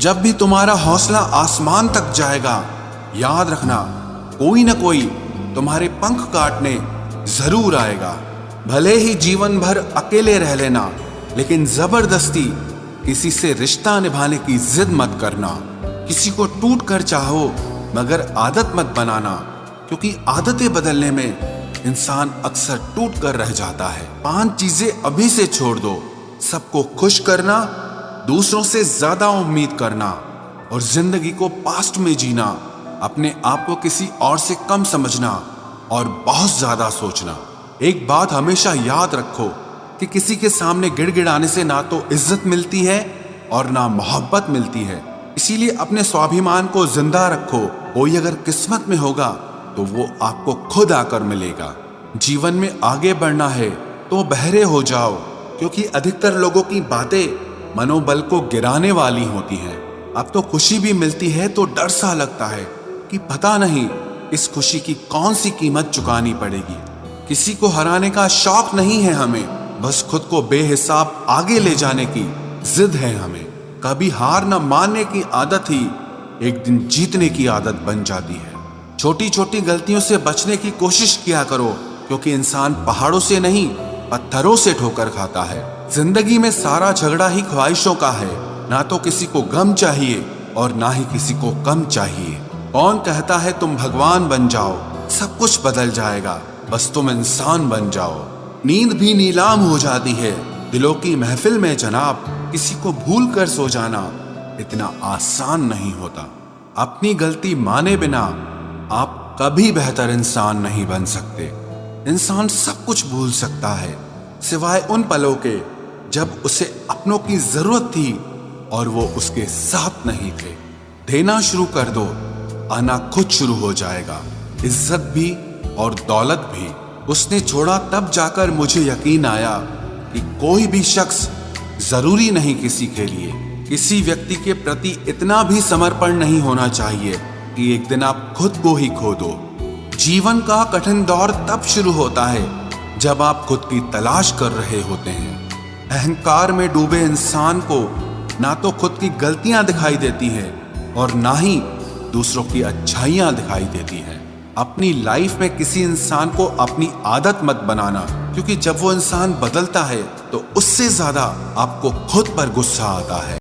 जब भी तुम्हारा हौसला आसमान तक जाएगा, याद रखना कोई न कोई तुम्हारे पंख काटने जरूर आएगा। भले ही जीवन भर अकेले रह लेना, लेकिन जबरदस्ती किसी से रिश्ता निभाने की जिद मत करना। किसी को टूट कर चाहो, मगर आदत मत बनाना, क्योंकि आदतें बदलने में इंसान अक्सर टूट कर रह जाता है। 5 चीजें अभी से छोड़ दो। सबको खुश करना, दूसरों से ज्यादा उम्मीद करना और जिंदगी को पास्ट में जीना, अपने आप को किसी और से कम समझना और बहुत ज्यादा सोचना। एक बात हमेशा याद रखो कि किसी के सामने गिड़गिड़ाने से ना तो इज्जत मिलती है और ना मोहब्बत मिलती है। इसीलिए अपने स्वाभिमान को जिंदा रखो। कोई अगर किस्मत में होगा तो वो आपको खुद आकर मिलेगा। जीवन में आगे बढ़ना है तो बहरे हो जाओ, क्योंकि अधिकतर लोगों की बातें मनोबल को गिराने वाली होती हैं। अब तो खुशी भी मिलती है तो डर सा लगता है कि पता नहीं इस खुशी की कौन सी कीमत चुकानी पड़ेगी। किसी को हराने का शौक नहीं है हमें, बस खुद को बेहिसाब आगे ले जाने की जिद है हमें। कभी हार न मानने की आदत ही एक दिन जीतने की आदत बन जाती है। छोटी छोटी गलतियों से बचने की कोशिश किया करो, क्योंकि इंसान पहाड़ों से नहीं पत्थरों से ठोकर खाता है। जिंदगी में सारा झगड़ा ही ख्वाहिशों का है। ना तो किसी को गम चाहिए और ना ही किसी को कम चाहिए। कौन कहता है तुम भगवान बन जाओ, सब कुछ बदल जाएगा, बस तुम इंसान बन जाओ। नींद भी नीलाम हो जाती है दिलों की महफिल में जनाब। किसी को भूल कर सो जाना इतना आसान नहीं होता। अपनी गलती माने बिना आप कभी बेहतर इंसान नहीं बन सकते। इंसान सब कुछ भूल सकता है, सिवाय उन पलों के जब उसे अपनों की जरूरत थी और वो उसके साथ नहीं थे। देना शुरू कर दो, आना खुद शुरू हो जाएगा। इज्जत भी और दौलत भी। उसने छोड़ा तब जाकर मुझे यकीन आया कि कोई भी शख्स जरूरी नहीं किसी के लिए। किसी व्यक्ति के प्रति इतना भी समर्पण नहीं होना चाहिए कि एक दिन आप खुद को ही खो दो। जीवन का कठिन दौर तब शुरू होता है जब आप खुद की तलाश कर रहे होते हैं। अहंकार में डूबे इंसान को ना तो खुद की गलतियां दिखाई देती हैं और ना ही दूसरों की अच्छाइयां दिखाई देती हैं। अपनी लाइफ में किसी इंसान को अपनी आदत मत बनाना, क्योंकि जब वो इंसान बदलता है तो उससे ज्यादा आपको खुद पर गुस्सा आता है।